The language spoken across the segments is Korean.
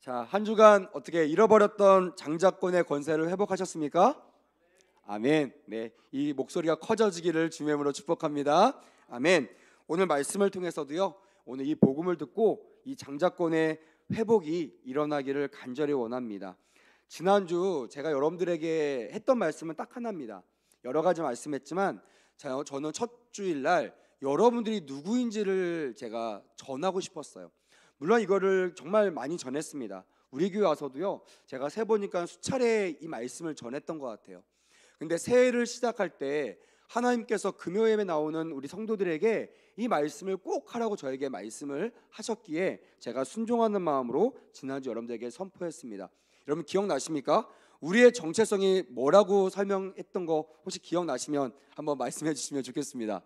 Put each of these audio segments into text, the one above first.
자, 한 주간 어떻게 잃어버렸던 장자권의 권세를 회복하셨습니까? 아멘. 네, 이 목소리가 커져지기를 주님의 이름으로 축복합니다. 아멘. 오늘 말씀을 통해서도요, 오늘 이 복음을 듣고 이 장자권의 회복이 일어나기를 간절히 원합니다. 지난주 제가 여러분들에게 했던 말씀은 딱 하나입니다. 여러 가지 말씀했지만 저는 첫 주일날 여러분들이 누구인지를 제가 전하고 싶었어요. 물론 이거를 정말 많이 전했습니다. 우리 교회 와서도요, 제가 세보니까 수차례 이 말씀을 전했던 것 같아요. 근데 새해를 시작할 때 하나님께서 금요일에 나오는 우리 성도들에게 이 말씀을 꼭 하라고 저에게 말씀을 하셨기에 제가 순종하는 마음으로 지난주 여러분들에게 선포했습니다. 여러분 기억나십니까? 우리의 정체성이 뭐라고 설명했던 거 혹시 기억나시면 한번 말씀해 주시면 좋겠습니다.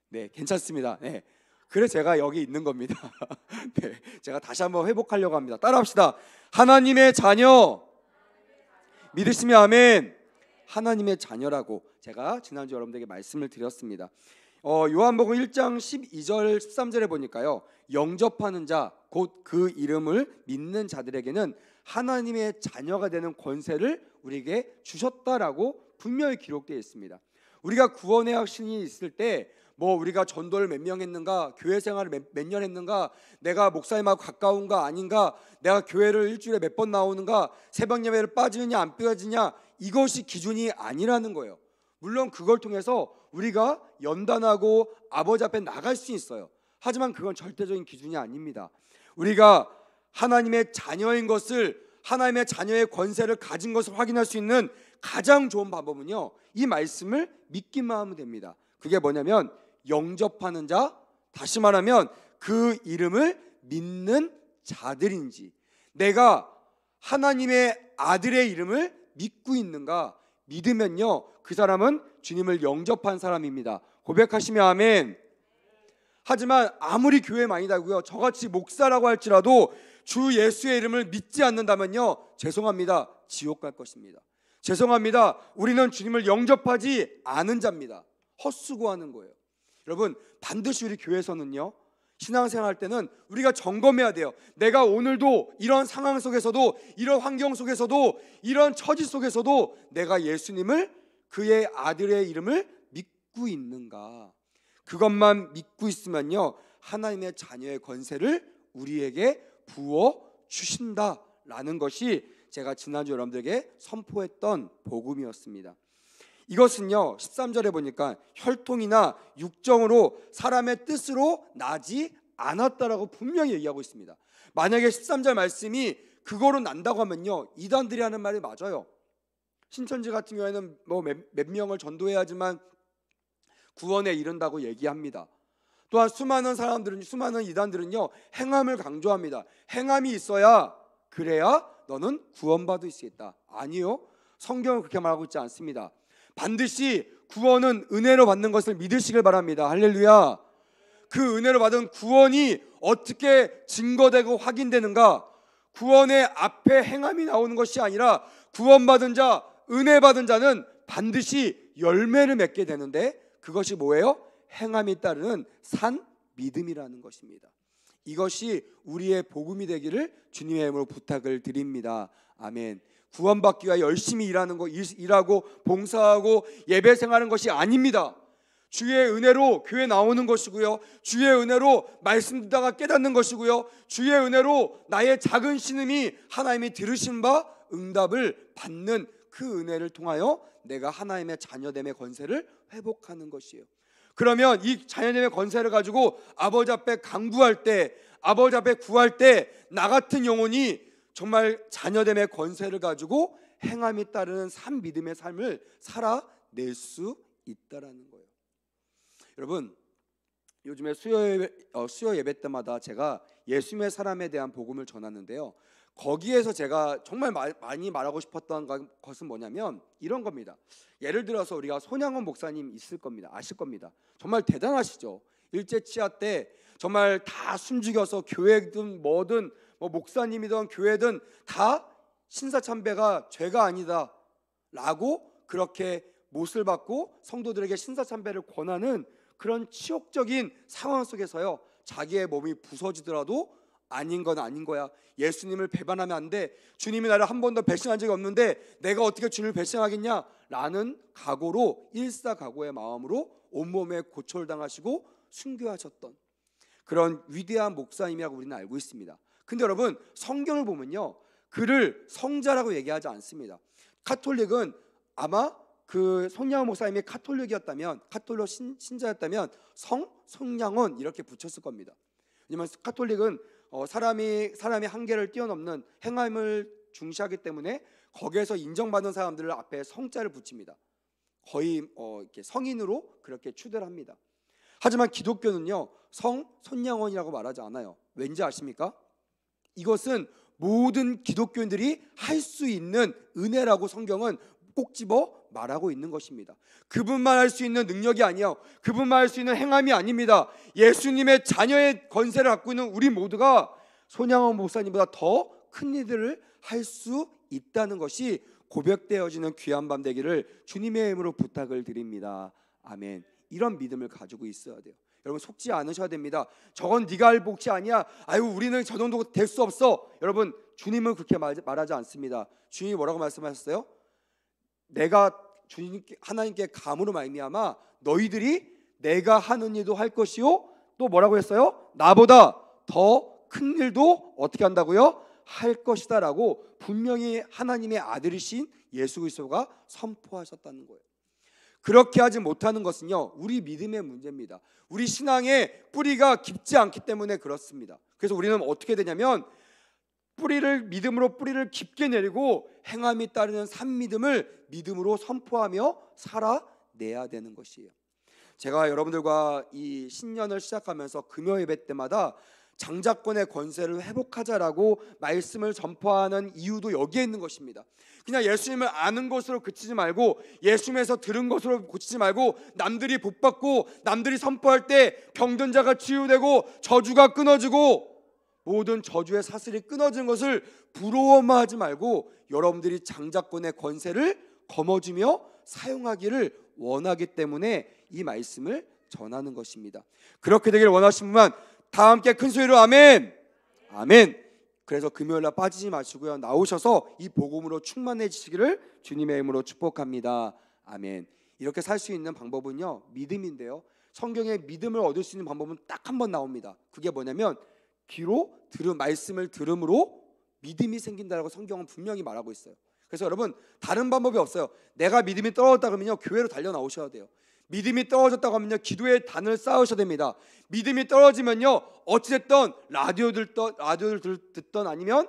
네, 괜찮습니다. 네, 그래서 제가 여기 있는 겁니다. 네, 제가 다시 한번 회복하려고 합니다. 따라합시다. 하나님의 자녀. 믿으시면 아멘. 하나님의 자녀라고 제가 지난주 여러분들에게 말씀을 드렸습니다. 요한복음 1장 12절 13절에 보니까요, 영접하는 자 곧 그 이름을 믿는 자들에게는 하나님의 자녀가 되는 권세를 우리에게 주셨다라고 분명히 기록되어 있습니다. 우리가 구원의 확신이 있을 때 우리가 전도를 몇 명 했는가, 교회 생활을 몇 년 했는가, 내가 목사님하고 가까운가 아닌가, 내가 교회를 일주일에 몇 번 나오는가, 새벽 예배를 빠지느냐 안 빠지느냐, 이것이 기준이 아니라는 거예요. 물론 그걸 통해서 우리가 연단하고 아버지 앞에 나갈 수 있어요. 하지만 그건 절대적인 기준이 아닙니다. 우리가 하나님의 자녀인 것을, 하나님의 자녀의 권세를 가진 것을 확인할 수 있는 가장 좋은 방법은요, 이 말씀을 믿기만 하면 됩니다. 그게 뭐냐면 영접하는 자, 다시 말하면 그 이름을 믿는 자들인지, 내가 하나님의 아들의 이름을 믿고 있는가. 믿으면요, 그 사람은 주님을 영접한 사람입니다. 고백하시면 아멘. 하지만 아무리 교회 많이 다니고요, 저같이 목사라고 할지라도 주 예수의 이름을 믿지 않는다면요, 죄송합니다, 지옥 갈 것입니다. 죄송합니다, 우리는 주님을 영접하지 않은 자입니다. 헛수고하는 거예요. 여러분, 반드시 우리 교회에서는요, 신앙생활 할 때는 우리가 점검해야 돼요. 내가 오늘도 이런 상황 속에서도, 이런 환경 속에서도, 이런 처지 속에서도 내가 예수님을, 그의 아들의 이름을 믿고 있는가. 그것만 믿고 있으면요, 하나님의 자녀의 권세를 우리에게 부어 주신다라는 것이 제가 지난주 여러분들에게 선포했던 복음이었습니다. 이것은요, 13절에 보니까 혈통이나 육정으로 사람의 뜻으로 나지 않았다라고 분명히 얘기하고 있습니다. 만약에 13절 말씀이 그거로 난다고 하면요, 이단들이 하는 말이 맞아요. 신천지 같은 경우에는 몇 명을 전도해야 하지만 구원에 이른다고 얘기합니다. 또한 수많은 이단들은요, 행함을 강조합니다. 행함이 있어야, 그래야 너는 구원받을 수 있다. 아니요, 성경은 그렇게 말하고 있지 않습니다. 반드시 구원은 은혜로 받는 것을 믿으시길 바랍니다. 할렐루야. 그 은혜로 받은 구원이 어떻게 증거되고 확인되는가? 구원의 앞에 행함이 나오는 것이 아니라 구원받은 자, 은혜 받은 자는 반드시 열매를 맺게 되는데, 그것이 뭐예요? 행함이 따르는 산 믿음이라는 것입니다. 이것이 우리의 복음이 되기를 주님의 이름으로 부탁을 드립니다. 아멘. 구원받기 위해 열심히 일하고 봉사하고 예배 생활하는 것이 아닙니다. 주의 은혜로 교회 나오는 것이고요, 주의 은혜로 말씀 듣다가 깨닫는 것이고요, 주의 은혜로 나의 작은 신음이 하나님이 들으신 바 응답을 받는 그 은혜를 통하여 내가 하나님의 자녀됨의 권세를 회복하는 것이에요. 그러면 이 자녀됨의 권세를 가지고 아버지 앞에 간구할 때, 아버지 앞에 구할 때 나 같은 영혼이 정말 자녀됨의 권세를 가지고 행함이 따르는 산 믿음의 삶을 살아낼 수 있다라는 거예요. 여러분, 요즘에 수요 예배 때마다 제가 예수님의 사람에 대한 복음을 전하는데요, 거기에서 제가 정말 많이 말하고 싶었던 것은 뭐냐면 이런 겁니다. 예를 들어서 우리가 손양원 목사님 있을 겁니다. 아실 겁니다. 정말 대단하시죠. 일제치하 때 정말 다 숨죽여서 교회든 뭐든 목사님이든 교회든 다 신사참배가 죄가 아니다 라고 그렇게 못을 받고 성도들에게 신사참배를 권하는 그런 치욕적인 상황 속에서요, 자기의 몸이 부서지더라도 아닌 건 아닌 거야. 예수님을 배반하면 안 돼. 주님이 나를 한 번도 배신한 적이 없는데 내가 어떻게 주님을 배신하겠냐? 라는 각오로, 일사각오의 마음으로 온몸에 고초를 당하시고 순교하셨던 그런 위대한 목사님이라고 우리는 알고 있습니다. 근데 여러분, 성경을 보면요, 그를 성자라고 얘기하지 않습니다. 카톨릭은 아마 그 손양원 목사님이 카톨릭이었다면, 카톨릭 신자였다면 손양원 이렇게 붙였을 겁니다. 왜냐하면 카톨릭은 사람이 한계를 뛰어넘는 행함을 중시하기 때문에 거기에서 인정받는 사람들을 앞에 성자를 붙입니다. 거의 이렇게 성인으로 그렇게 추대를 합니다. 하지만 기독교는요, 손양원이라고 말하지 않아요. 왠지 아십니까? 이것은 모든 기독교인들이 할 수 있는 은혜라고 성경은 꼭 집어 말하고 있는 것입니다. 그분만 할 수 있는 능력이 아니에요. 그분만 할 수 있는 행함이 아닙니다. 예수님의 자녀의 권세를 갖고 있는 우리 모두가 손양원 목사님보다 더 큰 일들을 할 수 있다는 것이 고백되어지는 귀한 밤 되기를 주님의 이름으로 부탁을 드립니다. 아멘. 이런 믿음을 가지고 있어야 돼요. 여러분, 속지 않으셔야 됩니다. 저건 네가 할 몫이 아니야. 아유, 우리는 저 정도 될 수 없어. 여러분, 주님은 그렇게 말하지 않습니다. 주님이 뭐라고 말씀하셨어요? 내가 하나님께 감으로 말미암아 너희들이 내가 하는 일도 할 것이요, 또 뭐라고 했어요? 나보다 더 큰 일도 어떻게 한다고요? 할 것이다 라고 분명히 하나님의 아들이신 예수 그리스도가 선포하셨다는 거예요. 그렇게 하지 못하는 것은요, 우리 믿음의 문제입니다. 우리 신앙의 뿌리가 깊지 않기 때문에 그렇습니다. 그래서 우리는 어떻게 되냐면 믿음으로 뿌리를 깊게 내리고 행함이 따르는 산믿음을 믿음으로 선포하며 살아내야 되는 것이에요. 제가 여러분들과 이 신년을 시작하면서 금요 예배 때마다 장자권의 권세를 회복하자라고 말씀을 전파하는 이유도 여기에 있는 것입니다. 그냥 예수님을 아는 것으로 그치지 말고, 예수님에서 들은 것으로 그치지 말고, 남들이 복받고 남들이 선포할 때 병든 자가 치유되고 저주가 끊어지고 모든 저주의 사슬이 끊어진 것을 부러워만 하지 말고 여러분들이 장자권의 권세를 거머쥐며 사용하기를 원하기 때문에 이 말씀을 전하는 것입니다. 그렇게 되기를 원하시는 분만 다 함께 큰 소리로 아멘. 아멘. 그래서 금요일날 빠지지 마시고요, 나오셔서 이 복음으로 충만해지시기를 주님의 이름으로 축복합니다. 아멘. 이렇게 살 수 있는 방법은요, 믿음인데요, 성경에 믿음을 얻을 수 있는 방법은 딱 한 번 나옵니다. 그게 뭐냐면 귀로 말씀을 들음으로 믿음이 생긴다라고 성경은 분명히 말하고 있어요. 그래서 여러분, 다른 방법이 없어요. 내가 믿음이 떨어졌다 그러면요, 교회로 달려 나오셔야 돼요. 믿음이 떨어졌다고 하면요, 기도의 단을 쌓으셔야 됩니다. 믿음이 떨어지면요, 어찌됐든 라디오를 듣던 아니면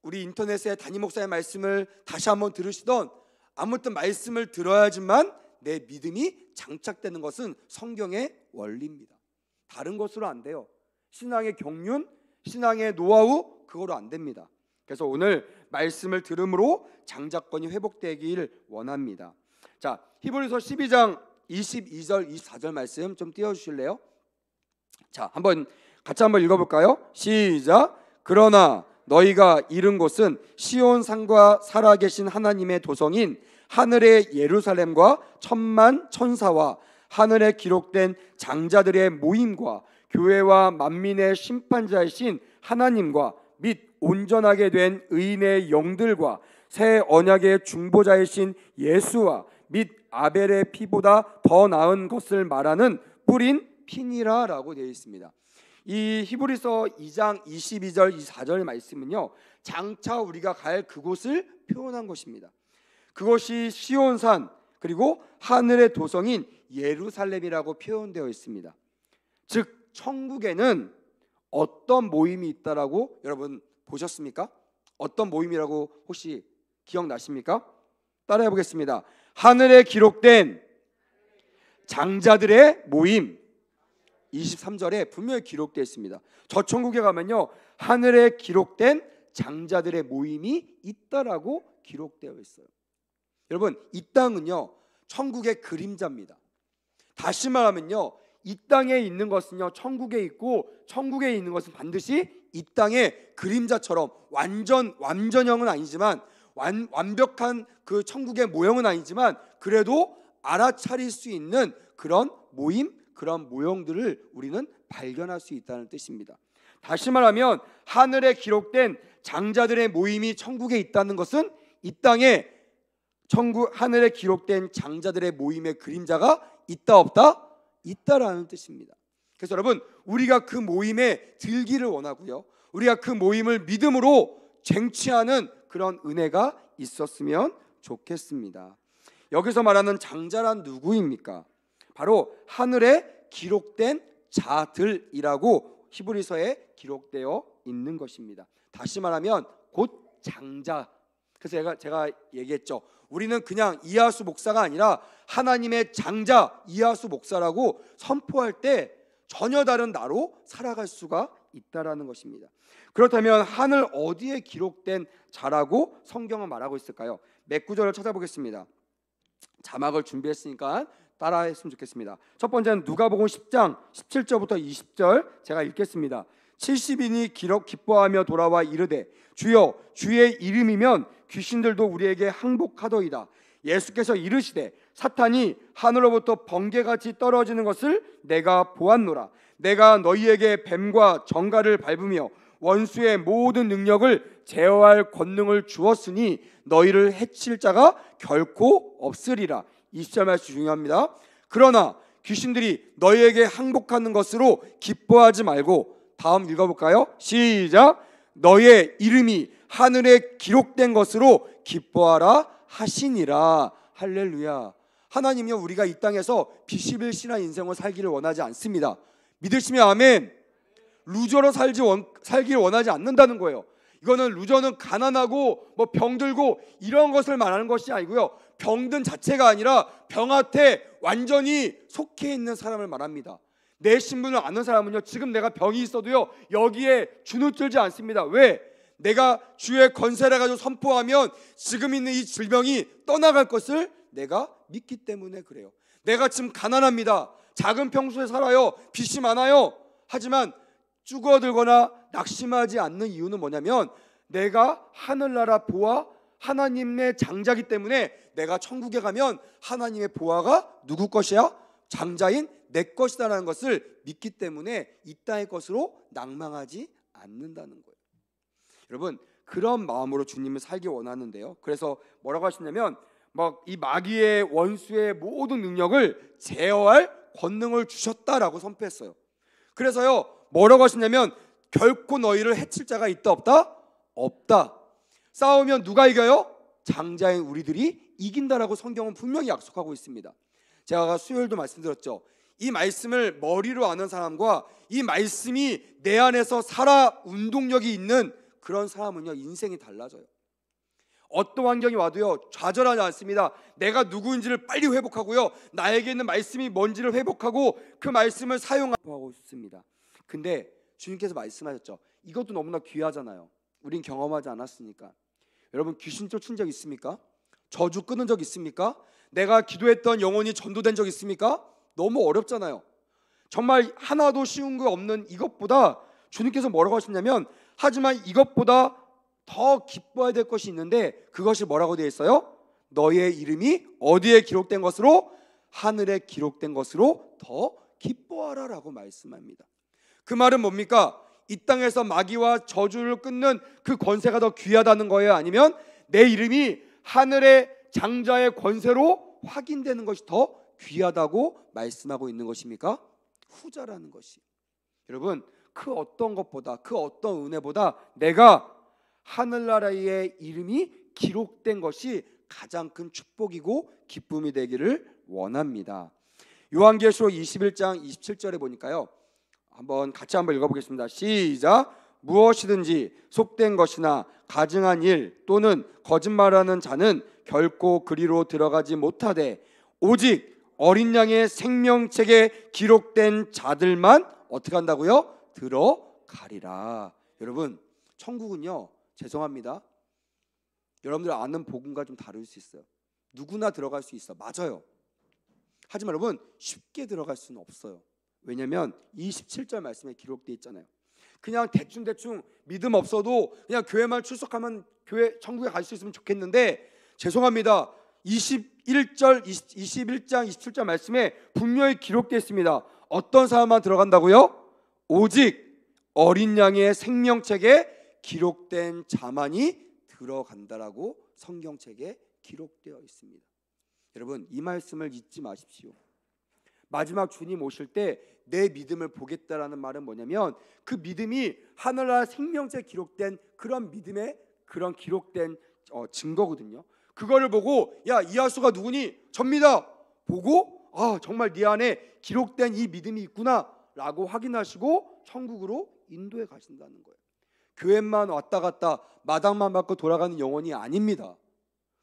우리 인터넷에 담임 목사의 말씀을 다시 한번 들으시던, 아무튼 말씀을 들어야지만 내 믿음이 장착되는 것은 성경의 원리입니다. 다른 것으로 안 돼요. 신앙의 경륜, 신앙의 노하우, 그거로 안 됩니다. 그래서 오늘 말씀을 들음으로 장자권이 회복되길 원합니다. 자, 히브리서 12장 22절 24절 말씀 좀 띄워주실래요? 자, 같이 한번 읽어볼까요? 시작. 그러나 너희가 이른 곳은 시온 산과 살아계신 하나님의 도성인 하늘의 예루살렘과 천만 천사와 하늘에 기록된 장자들의 모임과 교회와 만민의 심판자이신 하나님과 및 온전하게 된 의인의 영들과 새 언약의 중보자이신 예수와 및 아벨의 피보다 더 나은 것을 말하는 뿌린 피니라 라고 되어 있습니다. 이 히브리서 2장 22절 24절 말씀은요, 장차 우리가 갈 그곳을 표현한 것입니다. 그것이 시온산 그리고 하늘의 도성인 예루살렘이라고 표현되어 있습니다. 즉 천국에는 어떤 모임이 있다라고 여러분 보셨습니까? 어떤 모임이라고 혹시 기억나십니까? 따라해 보겠습니다. 하늘에 기록된 장자들의 모임, 23절에 분명히 기록되어 있습니다. 저 천국에 가면요, 하늘에 기록된 장자들의 모임이 있다라고 기록되어 있어요. 여러분, 이 땅은요, 천국의 그림자입니다. 다시 말하면요, 이 땅에 있는 것은요, 천국에 있고, 천국에 있는 것은 반드시 이 땅의 그림자처럼 완전형은 아니지만, 완벽한 그 천국의 모형은 아니지만 그래도 알아차릴 수 있는 그런 모임, 그런 모형들을 우리는 발견할 수 있다는 뜻입니다. 다시 말하면 하늘에 기록된 장자들의 모임이 천국에 있다는 것은 이 땅에 하늘에 기록된 장자들의 모임의 그림자가 있다 없다? 있다라는 뜻입니다. 그래서 여러분, 우리가 그 모임에 들기를 원하고요, 우리가 그 모임을 믿음으로 쟁취하는 그런 은혜가 있었으면 좋겠습니다. 여기서 말하는 장자란 누구입니까? 바로 하늘에 기록된 자들이라고 히브리서에 기록되어 있는 것입니다. 다시 말하면 곧 장자. 그래서 제가 얘기했죠. 우리는 그냥 이하수 목사가 아니라 하나님의 장자 이하수 목사라고 선포할 때 전혀 다른 나로 살아갈 수가 있다라는 것입니다. 그렇다면 하늘 어디에 기록된 자라고 성경은 말하고 있을까요? 몇 구절을 찾아보겠습니다. 자막을 준비했으니까 따라했으면 좋겠습니다. 첫 번째는 누가복음 10장 17절부터 20절 제가 읽겠습니다. 70인이 기뻐하며 돌아와 이르되 주여 주의 이름이면 귀신들도 우리에게 항복하더이다. 예수께서 이르시되 사탄이 하늘로부터 번개같이 떨어지는 것을 내가 보았노라. 내가 너희에게 뱀과 정갈을 밟으며 원수의 모든 능력을 제어할 권능을 주었으니 너희를 해칠 자가 결코 없으리라. 20절 말씀 중요합니다. 그러나 귀신들이 너희에게 항복하는 것으로 기뻐하지 말고, 다음 읽어볼까요? 시작. 너의 이름이 하늘에 기록된 것으로 기뻐하라 하시니라. 할렐루야. 하나님이요, 우리가 이 땅에서 비시빌신한 인생을 살기를 원하지 않습니다. 믿으시면 아멘. 루저로 살기를 원하지 않는다는 거예요. 이거는 루저는 가난하고 병들고 이런 것을 말하는 것이 아니고요, 병든 자체가 아니라 병한테 완전히 속해 있는 사람을 말합니다. 내 신분을 아는 사람은요, 지금 내가 병이 있어도요 여기에 주눅들지 않습니다. 왜? 내가 주의 권세를 가지고 선포하면 지금 있는 이 질병이 떠나갈 것을 내가 믿기 때문에 그래요. 내가 지금 가난합니다. 작은 평소에 살아요. 빚이 많아요. 하지만 죽어들거나 낙심하지 않는 이유는 뭐냐면 내가 하늘나라 보아 하나님의 장자기 때문에 내가 천국에 가면 하나님의 보아가 누구 것이야? 장자인 내 것이다라는 것을 믿기 때문에 이 땅의 것으로 낭망하지 않는다는 거예요. 여러분, 그런 마음으로 주님을 살기 원하는데요, 그래서 뭐라고 하시냐면 이 마귀의 원수의 모든 능력을 제어할 권능을 주셨다라고 선포했어요. 그래서요 뭐라고 하시냐면 결코 너희를 해칠 자가 있다 없다? 없다. 싸우면 누가 이겨요? 장자인 우리들이 이긴다라고 성경은 분명히 약속하고 있습니다. 제가 수요일도 말씀드렸죠. 이 말씀을 머리로 아는 사람과 이 말씀이 내 안에서 살아 운동력이 있는 그런 사람은요 인생이 달라져요. 어떤 환경이 와도요 좌절하지 않습니다. 내가 누구인지를 빨리 회복하고요, 나에게 있는 말씀이 뭔지를 회복하고 그 말씀을 사용하고 있습니다. 근데 주님께서 말씀하셨죠. 이것도 너무나 귀하잖아요. 우린 경험하지 않았으니까. 여러분, 귀신 쫓은 적 있습니까? 저주 끊은 적 있습니까? 내가 기도했던 영혼이 전도된 적 있습니까? 너무 어렵잖아요. 정말 하나도 쉬운 거 없는 이것보다 주님께서 뭐라고 하셨냐면, 하지만 이것보다 더 기뻐해야 될 것이 있는데 그것이 뭐라고 되어 있어요? 너의 이름이 어디에 기록된 것으로? 하늘에 기록된 것으로 더 기뻐하라 라고 말씀합니다. 그 말은 뭡니까? 이 땅에서 마귀와 저주를 끊는 그 권세가 더 귀하다는 거예요? 아니면 내 이름이 하늘의 장자의 권세로 확인되는 것이 더 귀하다고 말씀하고 있는 것입니까? 후자라는 것이. 여러분, 그 어떤 것보다, 그 어떤 은혜보다 내가 하늘나라의 이름이 기록된 것이 가장 큰 축복이고 기쁨이 되기를 원합니다. 요한계시록 21장 27절에 보니까요, 같이 한번 읽어보겠습니다. 시작. 무엇이든지 속된 것이나 가증한 일 또는 거짓말하는 자는 결코 그리로 들어가지 못하되 오직 어린 양의 생명책에 기록된 자들만 어떻게 한다고요? 들어가리라. 여러분, 천국은요, 죄송합니다, 여러분들 아는 복음과 좀 다를 수 있어요. 누구나 들어갈 수 있어, 맞아요. 하지만 여러분, 쉽게 들어갈 수는 없어요. 왜냐하면 27절 말씀에 기록되어 있잖아요. 그냥 대충 믿음 없어도 그냥 교회만 출석하면 교회 천국에 갈 수 있으면 좋겠는데, 죄송합니다, 21장 27절 말씀에 분명히 기록되어 있습니다. 어떤 사람만 들어간다고요? 오직 어린 양의 생명책에 기록된 자만이 들어간다라고 성경책에 기록되어 있습니다. 여러분, 이 말씀을 잊지 마십시오. 마지막 주님 오실 때 내 믿음을 보겠다라는 말은 뭐냐면, 그 믿음이 하늘나라 생명책에 기록된 그런 믿음의 그런 기록된 증거거든요. 그거를 보고 야, 이하수가 누구니? 접니다. 보고 정말 네 안에 기록된 이 믿음이 있구나 라고 확인하시고 천국으로 인도해 가신다는 거예요. 교회만 왔다 갔다 마당만 받고 돌아가는 영혼이 아닙니다.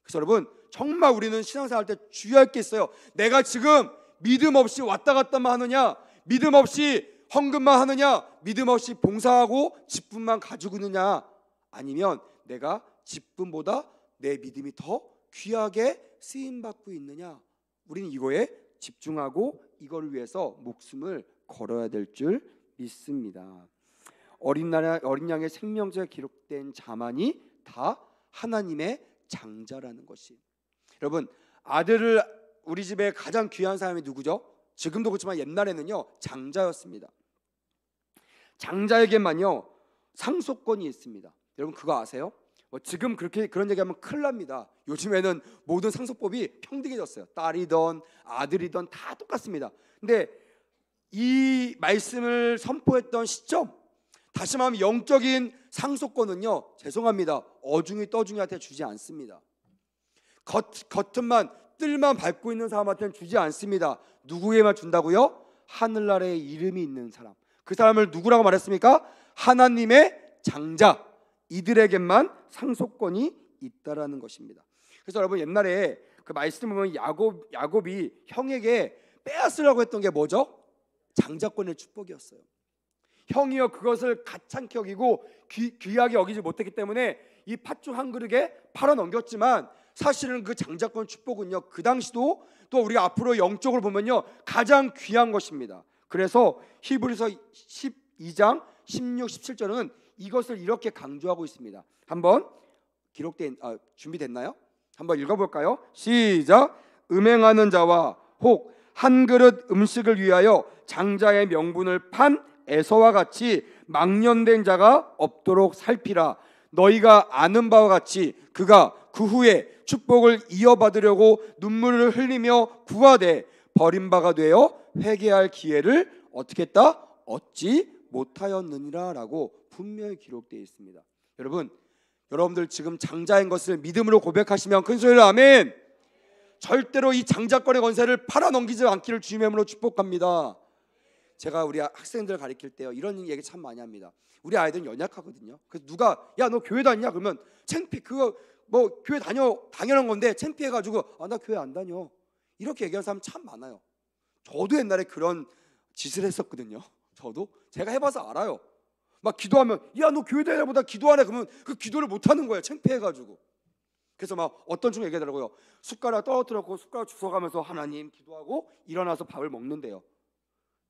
그래서 여러분, 정말 우리는 신앙생활 때 주의할 게 있어요. 내가 지금 믿음 없이 왔다 갔다만 하느냐, 믿음 없이 헌금만 하느냐, 믿음 없이 봉사하고 직분만 가지고 있느냐, 아니면 내가 직분보다 내 믿음이 더 귀하게 쓰임받고 있느냐, 우리는 이거에 집중하고 이거를 위해서 목숨을 걸어야 될 줄 믿습니다. 어린 양의 생명책에 기록된 자만이 다 하나님의 장자라는 것이. 여러분, 아들을 우리 집에 가장 귀한 사람이 누구죠? 지금도 그렇지만 옛날에는요, 장자였습니다. 장자에게만요 상속권이 있습니다. 여러분, 그거 아세요? 지금 그런 얘기하면 큰일 납니다. 요즘에는 모든 상속법이 평등해졌어요. 딸이든 아들이든 다 똑같습니다. 근데 이 말씀을 선포했던 시점, 다시 말하면 영적인 상속권은요, 죄송합니다, 어중이 떠중이한테 주지 않습니다. 겉은만 뜰만 밟고 있는 사람한테는 주지 않습니다. 누구에게만 준다고요? 하늘나라에 이름이 있는 사람, 그 사람을 누구라고 말했습니까? 하나님의 장자, 이들에게만 상속권이 있다라는 것입니다. 그래서 여러분, 옛날에 그 말씀 보면 야곱이 형에게 빼앗으려고 했던 게 뭐죠? 장자권의 축복이었어요. 형이요 그것을 가찮게 여기고 귀하게 여기지 못했기 때문에 이 팥죽 한 그릇에 팔아 넘겼지만, 사실은 그 장자권 축복은요, 그 당시도 또 우리가 앞으로 영적으로 보면요 가장 귀한 것입니다. 그래서 히브리서 12장 16, 17절은 이것을 이렇게 강조하고 있습니다. 한번 준비됐나요? 한번 읽어볼까요? 시작. 음행하는 자와 혹 한 그릇 음식을 위하여 장자의 명분을 판 에서와 같이 망령된 자가 없도록 살피라. 너희가 아는 바와 같이 그가 그 후에 축복을 이어받으려고 눈물을 흘리며 구하되 버림바가 되어 회개할 기회를 어떻게 했다? 얻지 못하였느니라 라고 분명히 기록되어 있습니다. 여러분들 지금 장자인 것을 믿음으로 고백하시면 큰 소리로 아멘. 절대로 이 장자권의 권세를 팔아넘기지 않기를 주님의 이름으로 축복합니다. 제가 우리 학생들 가르칠 때요, 이런 얘기 참 많이 합니다. 우리 아이들은 연약하거든요. 그래서 누가 야 너 교회 다니냐 그러면 창피, 그거 뭐 교회 다녀 당연한 건데 창피해가지고 나 교회 안 다녀 이렇게 얘기하는 사람 참 많아요. 저도 옛날에 그런 짓을 했었거든요. 저도 제가 해봐서 알아요. 막 기도하면 야 너 교회 다니냐보다 기도하네 그러면 그 기도를 못 하는 거예요. 창피해가지고. 그래서 막 어떤 친구 얘기하더라고요. 숟가락 떨어뜨렸고 숟가락 주워가면서 하나님 기도하고 일어나서 밥을 먹는데요.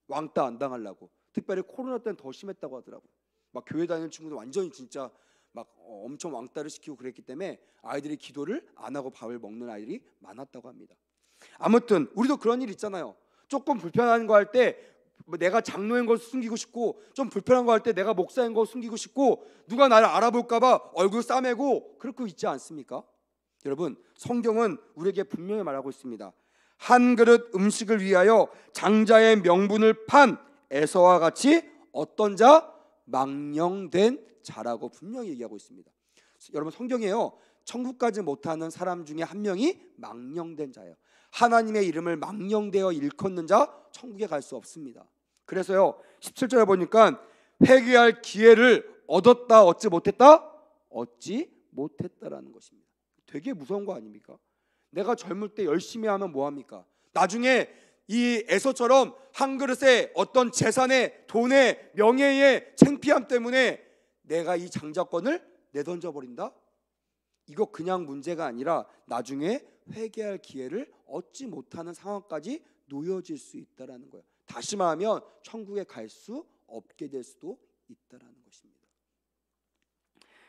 왕따 안 당하려고. 특별히 코로나 때는 더 심했다고 하더라고요. 막 교회 다니는 친구들 완전히 진짜 막 엄청 왕따를 시키고 그랬기 때문에 아이들이 기도를 안 하고 밥을 먹는 아이들이 많았다고 합니다. 아무튼 우리도 그런 일 있잖아요. 조금 불편한 거 할 때 내가 장로인 걸 숨기고 싶고, 좀 불편한 거 할 때 내가 목사인 거 숨기고 싶고, 누가 나를 알아볼까 봐 얼굴 싸매고 그렇고 있지 않습니까? 여러분, 성경은 우리에게 분명히 말하고 있습니다. 한 그릇 음식을 위하여 장자의 명분을 판 에서와 같이 어떤 자? 망령된 자라고 분명히 얘기하고 있습니다. 여러분, 성경에요 천국까지 못하는 사람 중에 한 명이 망령된 자예요. 하나님의 이름을 망령되어 일컫는 자 천국에 갈 수 없습니다. 그래서요 17절에 보니까 회개할 기회를 얻었다 얻지 못했다? 얻지 못했다라는 것입니다. 되게 무서운 거 아닙니까? 내가 젊을 때 열심히 하면 뭐합니까? 나중에 이 에서처럼 한 그릇의 어떤 재산의 돈의 명예의 창피함 때문에 내가 이 장자권을 내던져 버린다? 이거 그냥 문제가 아니라 나중에 회개할 기회를 얻지 못하는 상황까지 놓여질 수 있다라는 거예요. 다시 말하면 천국에 갈 수 없게 될 수도 있다라는 것입니다.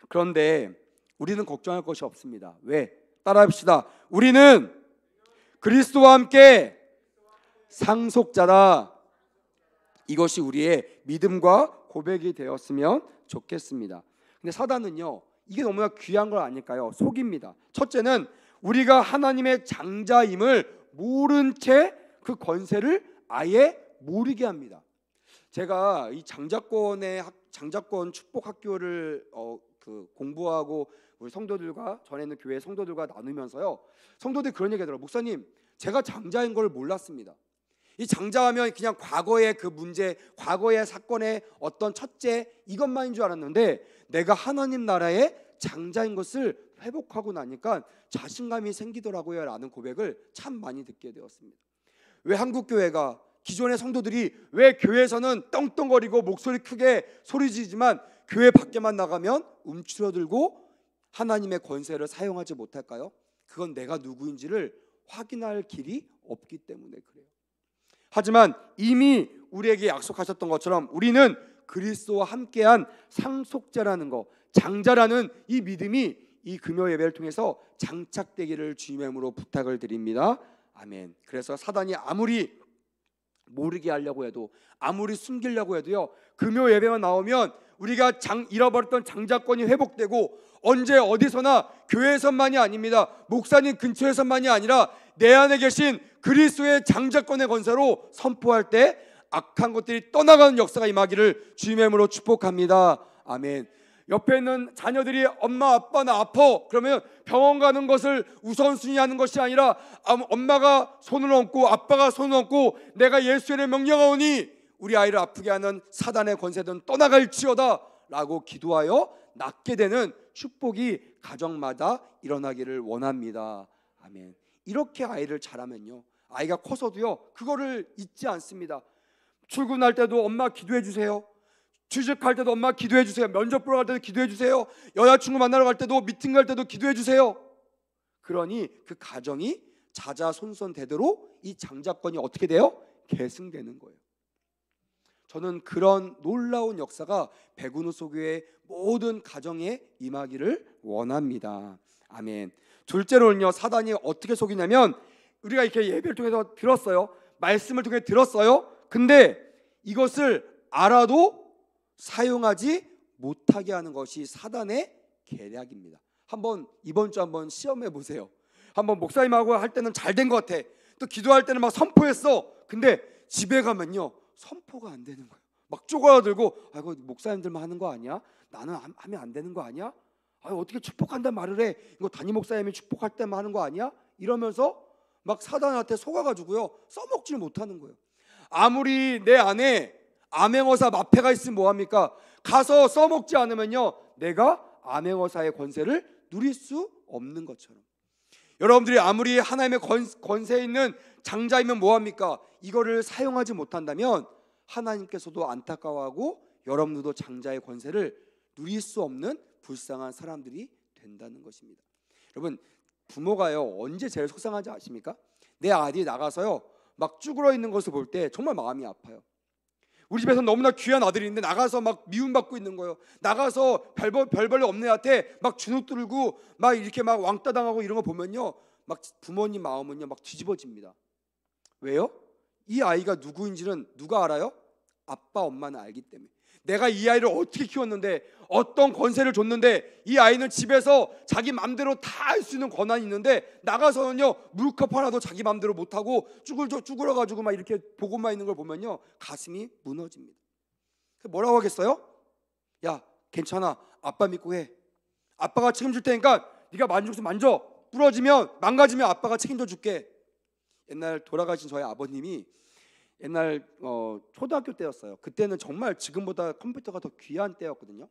그런데 우리는 걱정할 것이 없습니다. 왜? 따라합시다. 우리는 그리스도와 함께 상속자다. 이것이 우리의 믿음과 고백이 되었으면 좋겠습니다. 근데 사단은요, 이게 너무나 귀한 걸 아닐까요? 속입니다. 첫째는 우리가 하나님의 장자임을 모른 채 그 권세를 아예 모르게 합니다. 제가 이 장자권 축복 학교를 공부하고 우리 성도들과 전에 있는 교회 성도들과 나누면서요, 성도들이 그런 얘기하더라고요. 목사님, 제가 장자인 걸 몰랐습니다. 이 장자하면 그냥 과거의 그 문제, 과거의 사건의 어떤 첫째 이것만인 줄 알았는데 내가 하나님 나라의 장자인 것을 회복하고 나니까 자신감이 생기더라고요 라는 고백을 참 많이 듣게 되었습니다. 왜 한국교회가, 기존의 성도들이 왜 교회에서는 떵떵거리고 목소리 크게 소리 지르지만 교회 밖에만 나가면 움츠러들고 하나님의 권세를 사용하지 못할까요? 그건 내가 누구인지를 확인할 길이 없기 때문에 그래요. 하지만 이미 우리에게 약속하셨던 것처럼 우리는 그리스도와 함께한 상속자라는 것, 장자라는 이 믿음이 이 금요 예배를 통해서 장착되기를 주님의 이름으로 부탁을 드립니다. 아멘. 그래서 사단이 아무리 모르게 하려고 해도, 아무리 숨기려고 해도요, 금요 예배만 나오면 우리가 잃어버렸던 장자권이 회복되고, 언제 어디서나 교회에서만이 아닙니다. 목사님 근처에서만이 아니라 내 안에 계신 그리스도의 장자권의 권세로 선포할 때 악한 것들이 떠나가는 역사가 임하기를 주님의 이름으로 축복합니다. 아멘. 옆에 있는 자녀들이 엄마 아빠 나 아파 그러면 병원 가는 것을 우선순위하는 것이 아니라 엄마가 손을 얹고 아빠가 손을 얹고 내가 예수의 명령하오니 우리 아이를 아프게 하는 사단의 권세든 떠나갈지어다 라고 기도하여 낫게 되는 축복이 가정마다 일어나기를 원합니다. 아멘. 이렇게 아이를 자라면요, 아이가 커서도요 그거를 잊지 않습니다. 출근할 때도 엄마 기도해 주세요. 취직할 때도 엄마 기도해 주세요. 면접 보러 갈 때도 기도해 주세요. 여자친구 만나러 갈 때도, 미팅 갈 때도 기도해 주세요. 그러니 그 가정이 자자손손되도록 이 장자권이 어떻게 돼요? 계승되는 거예요. 저는 그런 놀라운 역사가 백운우 소교의 모든 가정에 임하기를 원합니다. 아멘. 둘째로는요, 사단이 어떻게 속이냐면, 우리가 이렇게 예배를 통해서 들었어요. 말씀을 통해 들었어요. 근데 이것을 알아도 사용하지 못하게 하는 것이 사단의 계략입니다. 한번 이번 주 한번 시험해 보세요. 한번 목사님하고 할 때는 잘 된 것 같아. 또 기도할 때는 막 선포했어. 근데 집에 가면요 선포가 안 되는 거예요. 막 쪼그라들고, 이거 목사님들만 하는 거 아니야? 나는 하면 안 되는 거 아니야? 어떻게 축복한다는 말을 해? 이거 담임 목사님이 축복할 때만 하는 거 아니야? 이러면서 막 사단한테 속아가지고요 써먹지를 못하는 거예요. 아무리 내 안에 암행어사 마패가 있으면 뭐합니까? 가서 써먹지 않으면요 내가 암행어사의 권세를 누릴 수 없는 것처럼, 여러분들이 아무리 하나님의 권세 있는 장자이면 뭐합니까? 이거를 사용하지 못한다면 하나님께서도 안타까워하고 여러분들도 장자의 권세를 누릴 수 없는 불쌍한 사람들이 된다는 것입니다. 여러분, 부모가요 언제 제일 속상한지 아십니까? 내 아들이 나가서요 막 쭈그러 있는 것을 볼 때 정말 마음이 아파요. 우리 집에서 너무나 귀한 아들인데 나가서 막 미움받고 있는 거예요. 나가서 별벌레 없는 애한테 막 주눅 들고 막 이렇게 막 왕따 당하고 이런 거 보면요 막 부모님 마음은요 막 뒤집어집니다. 왜요? 이 아이가 누구인지는 누가 알아요? 아빠 엄마는 알기 때문에. 내가 이 아이를 어떻게 키웠는데, 어떤 권세를 줬는데, 이 아이는 집에서 자기 맘대로 다 할 수 있는 권한이 있는데 나가서는요 물컵 하나도 자기 맘대로 못하고 쭈그러가지고 막 이렇게 보고만 있는 걸 보면요 가슴이 무너집니다. 뭐라고 하겠어요? 야 괜찮아, 아빠 믿고 해. 아빠가 책임질 테니까 네가 만족해서 만져. 부러지면 망가지면 아빠가 책임져 줄게. 옛날 돌아가신 저희 아버님이 옛날 초등학교 때였어요. 그때는 정말 지금보다 컴퓨터가 더 귀한 때였거든요.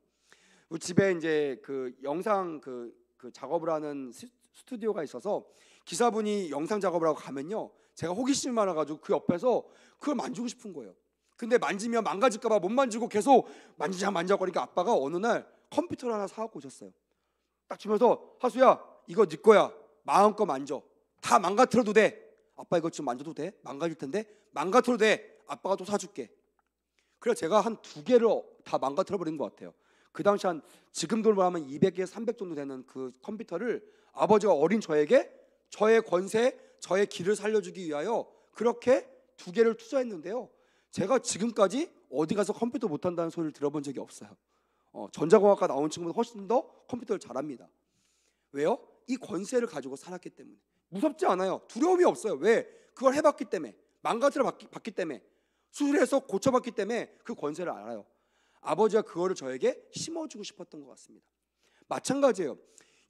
우리 집에 이제 그 영상 그 작업을 하는 스튜디오가 있어서 기사분이 영상 작업을 하고 가면요 제가 호기심이 많아가지고 그 옆에서 그걸 만지고 싶은 거예요. 근데 만지면 망가질까봐 못 만지고 계속 만져거리니까 아빠가 어느 날 컴퓨터를 하나 사갖고 오셨어요. 딱 주면서, 하수야 이거 네 거야, 마음껏 만져. 다 망가뜨려도 돼. 아빠 이거 지금 만져도 돼? 망가질 텐데? 망가뜨려도 돼. 아빠가 또 사줄게. 그래서 제가 한 2개를 다 망가뜨려버린 것 같아요. 그 당시 한 지금 돈으로 하면 200개 300 정도 되는 그 컴퓨터를 아버지가 어린 저에게 저의 권세, 저의 길을 살려주기 위하여 그렇게 2개를 투자했는데요 제가 지금까지 어디 가서 컴퓨터 못한다는 소리를 들어본 적이 없어요. 전자공학과 나온 친구보다 훨씬 더 컴퓨터를 잘합니다. 왜요? 이 권세를 가지고 살았기 때문에. 무섭지 않아요. 두려움이 없어요. 왜? 그걸 해봤기 때문에, 망가뜨려 봤기 때문에, 수술해서 고쳐봤기 때문에 그 권세를 알아요. 아버지가 그거를 저에게 심어주고 싶었던 것 같습니다. 마찬가지예요.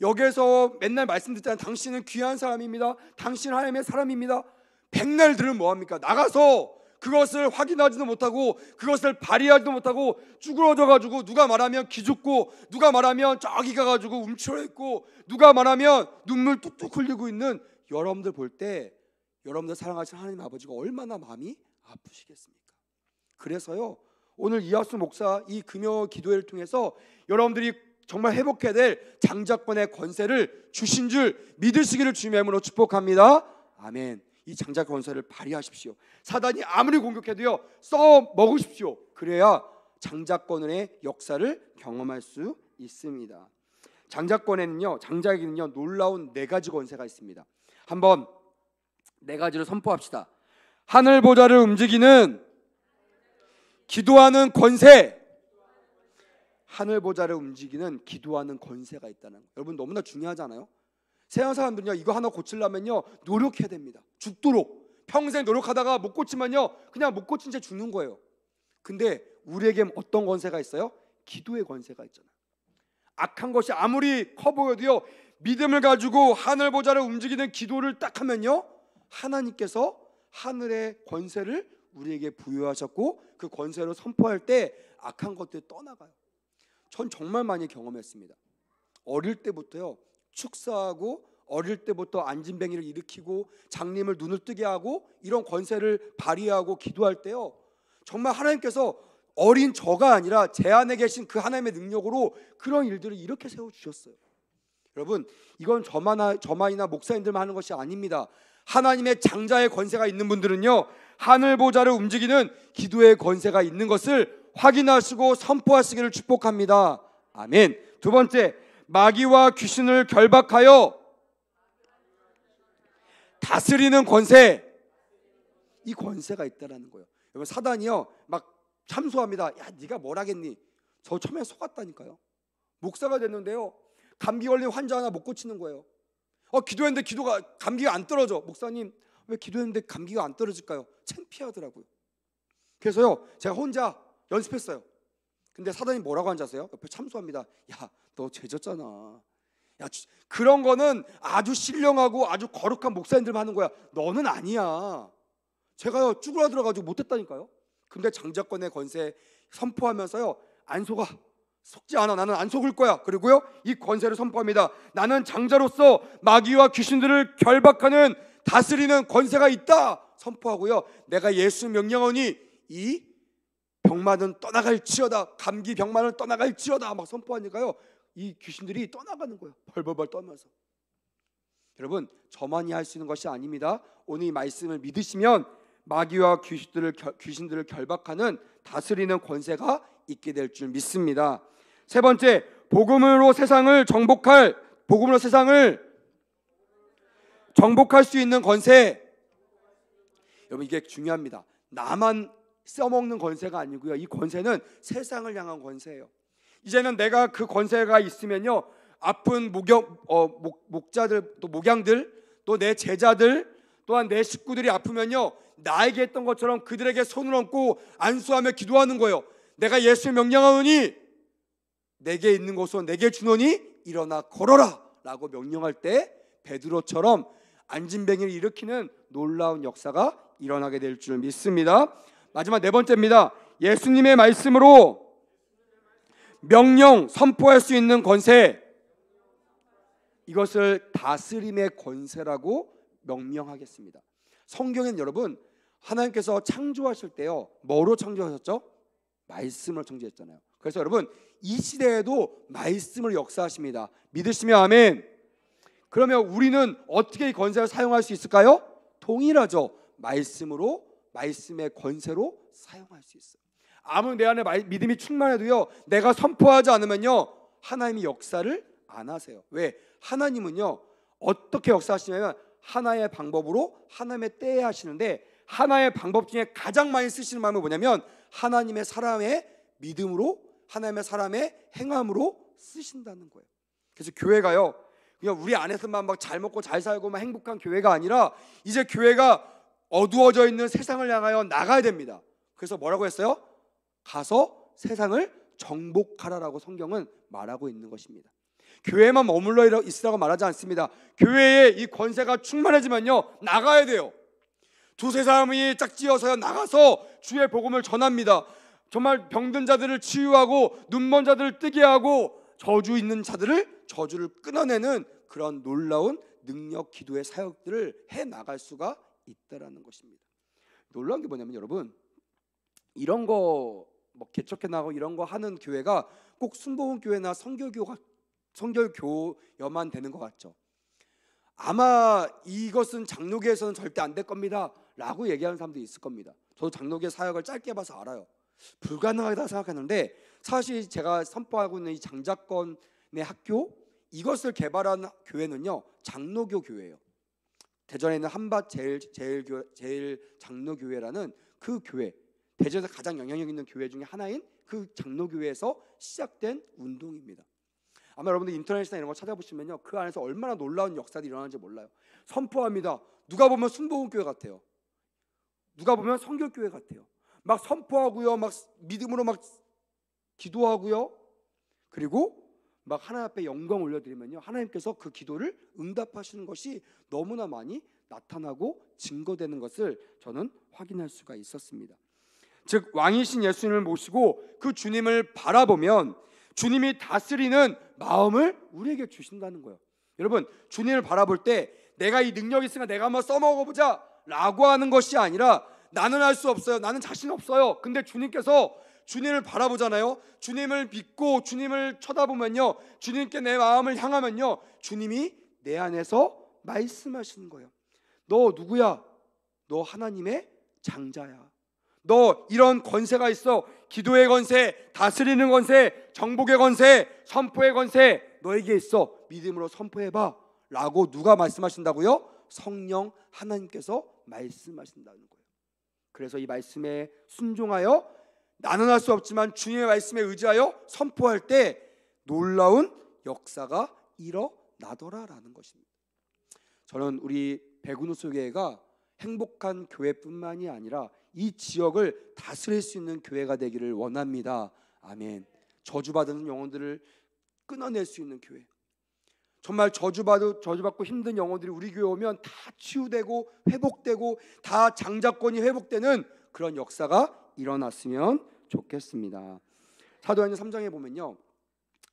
여기에서 맨날 말씀드렸잖아요. 당신은 귀한 사람입니다. 당신은 하나님의 사람입니다. 백날 들으면 뭐합니까? 나가서 그것을 확인하지도 못하고 그것을 발휘하지도 못하고 쭈그러져가지고 누가 말하면 기죽고 누가 말하면 저기 가가지고 움츠러 있고 누가 말하면 눈물 뚝뚝 흘리고 있는 여러분들 볼 때 여러분들 사랑하시는 하나님 아버지가 얼마나 마음이 아프시겠습니까? 그래서요, 오늘 이하수 목사 이 금요 기도회를 통해서 여러분들이 정말 회복해야 될 장자권의 권세를 주신 줄 믿으시기를 주님의 이름으로 축복합니다. 아멘. 이 장자 권세를 발휘하십시오. 사단이 아무리 공격해도요, 써 먹으십시오. 그래야 장자권의 역사를 경험할 수 있습니다. 장자권에는요, 장자에게는요 놀라운 4가지 권세가 있습니다. 한번 4가지를 선포합시다. 하늘 보좌를 움직이는 기도하는 권세. 하늘 보좌를 움직이는 기도하는 권세가 있다는 거. 여러분 너무나 중요하잖아요. 세상 사람들은요, 이거 하나 고치려면요 노력해야 됩니다. 죽도록 평생 노력하다가 못 고치면요 그냥 못 고친 채 죽는 거예요. 근데 우리에게 어떤 권세가 있어요? 기도의 권세가 있잖아요. 악한 것이 아무리 커 보여도요, 믿음을 가지고 하늘 보좌를 움직이는 기도를 딱 하면요, 하나님께서 하늘의 권세를 우리에게 부여하셨고 그 권세로 선포할 때 악한 것들이 떠나가요. 전 정말 많이 경험했습니다. 어릴 때부터요, 축사하고 어릴 때부터 안진뱅이를 일으키고 장님을 눈을 뜨게 하고 이런 권세를 발휘하고 기도할 때요, 정말 하나님께서 어린 저가 아니라 제 안에 계신 그 하나님의 능력으로 그런 일들을 이렇게 세워주셨어요. 여러분, 이건 저만이나 목사님들만 하는 것이 아닙니다. 하나님의 장자의 권세가 있는 분들은요, 하늘 보좌를 움직이는 기도의 권세가 있는 것을 확인하시고 선포하시기를 축복합니다. 아멘. 2번째, 마귀와 귀신을 결박하여 다스리는 권세. 이 권세가 있다라는 거예요. 여러분, 사단이요 막 참소합니다. 야, 네가 뭘 하겠니? 저 처음에 속았다니까요. 목사가 됐는데요, 감기 걸린 환자 하나 못 고치는 거예요. 기도했는데 감기가 안 떨어져. 목사님, 왜 기도했는데 감기가 안 떨어질까요? 창피하더라고요. 그래서요, 제가 혼자 연습했어요. 근데 사단이 뭐라고 하는지 아세요? 옆에 참소합니다. 야, 너 죄졌잖아. 야, 그런 거는 아주 신령하고 아주 거룩한 목사님들만 하는 거야. 너는 아니야. 제가요 쭈그라들어가지고 못했다니까요. 근데 장자권의 권세 선포하면서요, 안 속아. 속지 않아. 나는 안 속을 거야. 그리고요, 이 권세를 선포합니다. 나는 장자로서 마귀와 귀신들을 결박하는 다스리는 권세가 있다 선포하고요, 내가 예수 명령하니 이 병만은 떠나갈지어다, 감기 병만은 떠나갈지어다 막 선포하니까요, 이 귀신들이 떠나가는 거예요. 벌벌벌 떨면서. 여러분, 저만이 할 수 있는 것이 아닙니다. 오늘 이 말씀을 믿으시면 마귀와 귀신들을 결박하는 다스리는 권세가 있게 될 줄 믿습니다. 3번째, 복음으로 세상을 정복할 수 있는 권세. 여러분, 이게 중요합니다. 나만 써먹는 권세가 아니고요, 이 권세는 세상을 향한 권세예요. 이제는 내가 그 권세가 있으면요, 아픈 목자들, 또 목양들, 또 내 제자들, 또한 내 식구들이 아프면요, 나에게 했던 것처럼 그들에게 손을 얹고 안수하며 기도하는 거예요. 내가 예수를 명령하오니 내게 있는 것으로 내게 주노니 일어나 걸어라 라고 명령할 때 베드로처럼 안진뱅이를 일으키는 놀라운 역사가 일어나게 될 줄 믿습니다. 마지막 4번째입니다. 예수님의 말씀으로 명령 선포할 수 있는 권세. 이것을 다스림의 권세라고 명명하겠습니다. 성경엔 여러분, 하나님께서 창조하실 때요, 뭐로 창조하셨죠? 말씀으로 창조했잖아요. 그래서 여러분, 이 시대에도 말씀을 역사하십니다. 믿으시면 아멘. 그러면 우리는 어떻게 이 권세를 사용할 수 있을까요? 동일하죠. 말씀의 권세로 사용할 수 있어요. 아무리 내 안에 믿음이 충만해도요, 내가 선포하지 않으면요, 하나님이 역사를 안 하세요. 왜? 하나님은요, 어떻게 역사하시냐면 하나의 방법으로 하나님의 때에 하시는데, 하나의 방법 중에 가장 많이 쓰시는 마음은 뭐냐면 하나님의 사람의 믿음으로, 하나님의 사람의 행함으로 쓰신다는 거예요. 그래서 교회가요, 그냥 우리 안에서만 막 잘 먹고 잘 살고 막 행복한 교회가 아니라 이제 교회가 어두워져 있는 세상을 향하여 나가야 됩니다. 그래서 뭐라고 했어요? 가서 세상을 정복하라라고 성경은 말하고 있는 것입니다. 교회에만 머물러 있으라고 말하지 않습니다. 교회에 이 권세가 충만해지면요, 나가야 돼요. 두세 사람이 짝지어서 나가서 주의 복음을 전합니다. 정말 병든 자들을 치유하고 눈먼 자들을 뜨게 하고 저주 있는 자들을 저주를 끊어내는 그런 놀라운 능력 기도의 사역들을 해 나갈 수가 있다라는 것입니다. 놀라운 게 뭐냐면 여러분, 이런 거 뭐 개척해 나가고 이런 거 하는 교회가 꼭 순복음 교회나 성결교여만 되는 것 같죠. 아마 이것은 장로교에서는 절대 안 될 겁니다 라고 얘기하는 사람도 있을 겁니다. 저도 장로교 사역을 짧게 봐서 알아요. 불가능하다 생각했는데 사실 제가 선포하고 있는 이 장자권의 학교, 이것을 개발한 교회는요, 장로교 교회예요. 대전에 있는 한밭 제일 장로교회라는 그 교회, 대전에서 가장 영향력 있는 교회 중에 하나인 그 장로교회에서 시작된 운동입니다. 아마 여러분들 인터넷이나 이런 거 찾아보시면요, 그 안에서 얼마나 놀라운 역사들이 일어나는지 몰라요. 선포합니다. 누가 보면 순복음교회 같아요. 누가 보면 성결교회 같아요. 막 선포하고요, 막 믿음으로 막 기도하고요, 그리고 막 하나님 앞에 영광 올려드리면요, 하나님께서 그 기도를 응답하시는 것이 너무나 많이 나타나고 증거되는 것을 저는 확인할 수가 있었습니다. 즉 왕이신 예수님을 모시고 그 주님을 바라보면 주님이 다스리는 마음을 우리에게 주신다는 거예요. 여러분, 주님을 바라볼 때 내가 이 능력이 있으니까 내가 한번 써먹어보자 라고 하는 것이 아니라, 나는 할 수 없어요, 나는 자신 없어요. 근데 주님께서 주님을 바라보잖아요. 주님을 믿고 주님을 쳐다보면요, 주님께 내 마음을 향하면요, 주님이 내 안에서 말씀하시는 거예요. 너 누구야? 너 하나님의 장자야. 너 이런 권세가 있어. 기도의 권세, 다스리는 권세, 정복의 권세, 선포의 권세 너에게 있어. 믿음으로 선포해봐 라고 누가 말씀하신다고요? 성령 하나님께서 말씀하신다는 거예요. 그래서 이 말씀에 순종하여, 나는 할 수 없지만 주님의 말씀에 의지하여 선포할 때 놀라운 역사가 일어나더라라는 것입니다. 저는 우리 백운호수 교회가 행복한 교회뿐만이 아니라 이 지역을 다스릴 수 있는 교회가 되기를 원합니다. 아멘. 저주받은 영혼들을 끊어낼 수 있는 교회, 정말 저주받고 힘든 영혼들이 우리 교회 오면 다 치유되고 회복되고 다 장자권이 회복되는 그런 역사가 일어났으면 좋겠습니다. 사도행전 3장에 보면요,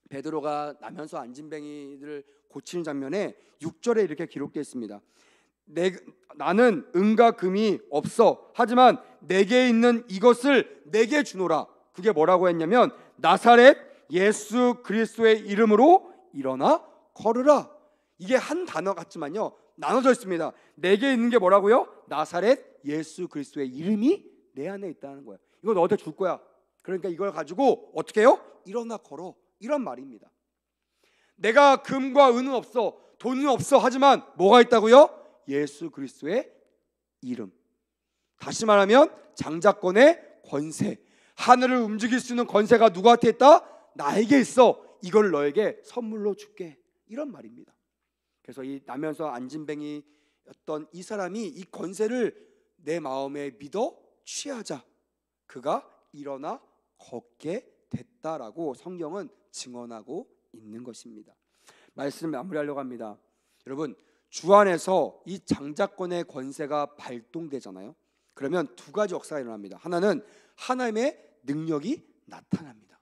베드로가 나면서 안진뱅이들을 고치는 장면에 6절에 이렇게 기록되어 있습니다. 나는 은과 금이 없어. 하지만 내게 있는 이것을 내게 주노라. 그게 뭐라고 했냐면, 나사렛 예수 그리스도의 이름으로 일어나 걸으라. 이게 한 단어 같지만요, 나눠져 있습니다. 내게 있는 게 뭐라고요? 나사렛 예수 그리스도의 이름이 내 안에 있다는 거예요. 이거 너한테 줄 거야. 그러니까 이걸 가지고 어떻게 해요? 일어나 걸어. 이런 말입니다. 내가 금과 은은 없어, 돈은 없어. 하지만 뭐가 있다고요? 예수 그리스도의 이름. 다시 말하면 장자권의 권세, 하늘을 움직일 수 있는 권세가 누구한테 있다? 나에게 있어. 이걸 너에게 선물로 줄게. 이런 말입니다. 그래서 이 나면서 안진뱅이였던 이 사람이 이 권세를 내 마음에 믿어 취하자, 그가 일어나 걷게 됐다라고 성경은 증언하고 있는 것입니다. 말씀을 마무리하려고 합니다. 여러분, 주 안에서 이 장자권의 권세가 발동되잖아요. 그러면 두 가지 역사가 일어납니다. 하나는 하나님의 능력이 나타납니다.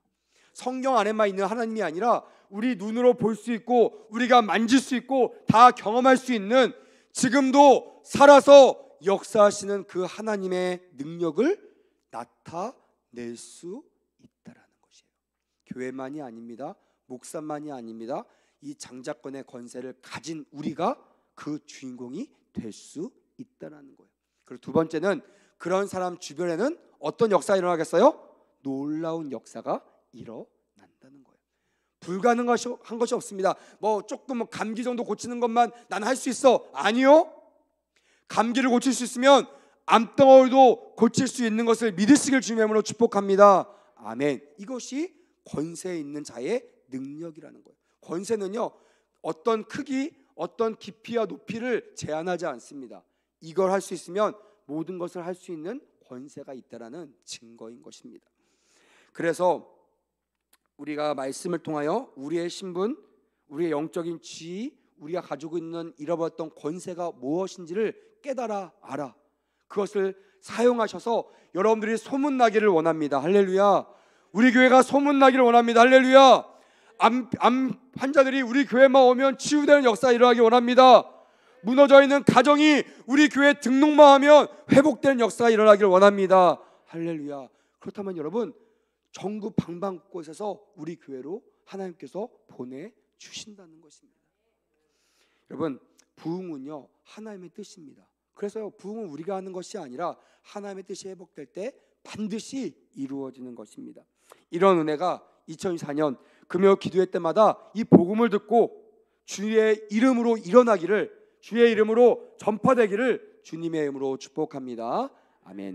성경 안에만 있는 하나님이 아니라 우리 눈으로 볼 수 있고 우리가 만질 수 있고 다 경험할 수 있는, 지금도 살아서 역사하시는 그 하나님의 능력을 나타낼 수 있다라는 것이에요. 교회만이 아닙니다. 목사만이 아닙니다. 이 장자권의 권세를 가진 우리가 그 주인공이 될 수 있다라는 거예요. 그리고 두 번째는 그런 사람 주변에는 어떤 역사가 일어나겠어요? 놀라운 역사가 일어난다는 거예요. 불가능한 것이 없습니다. 뭐 조금 감기 정도 고치는 것만 나는 할 수 있어. 아니요. 감기를 고칠 수 있으면 암덩어리도 고칠 수 있는 것을 믿으시길 주님의 이름으로 축복합니다. 아멘. 이것이 권세 있는 자의 능력이라는 거예요. 권세는요, 어떤 크기, 어떤 깊이와 높이를 제한하지 않습니다. 이걸 할 수 있으면 모든 것을 할 수 있는 권세가 있다라는 증거인 것입니다. 그래서 우리가 말씀을 통하여 우리의 신분, 우리의 영적인 지위, 우리가 가지고 있는 잃어버렸던 권세가 무엇인지를 깨달아 알아. 그것을 사용하셔서 여러분들이 소문나기를 원합니다. 할렐루야. 우리 교회가 소문나기를 원합니다. 할렐루야. 암 환자들이 우리 교회만 오면 치유되는 역사가 일어나기 원합니다. 무너져 있는 가정이 우리 교회 등록만 하면 회복되는 역사가 일어나기를 원합니다. 할렐루야. 그렇다면 여러분, 전국 방방곳곳에서 우리 교회로 하나님께서 보내주신다는 것입니다. 여러분, 부흥은요, 하나님의 뜻입니다. 그래서 부흥은 우리가 하는 것이 아니라 하나님의 뜻이 회복될 때 반드시 이루어지는 것입니다. 이런 은혜가 2024년 금요 기도회 때마다 이 복음을 듣고 주의 이름으로 일어나기를, 주의 이름으로 전파되기를 주님의 이름으로 축복합니다. 아멘.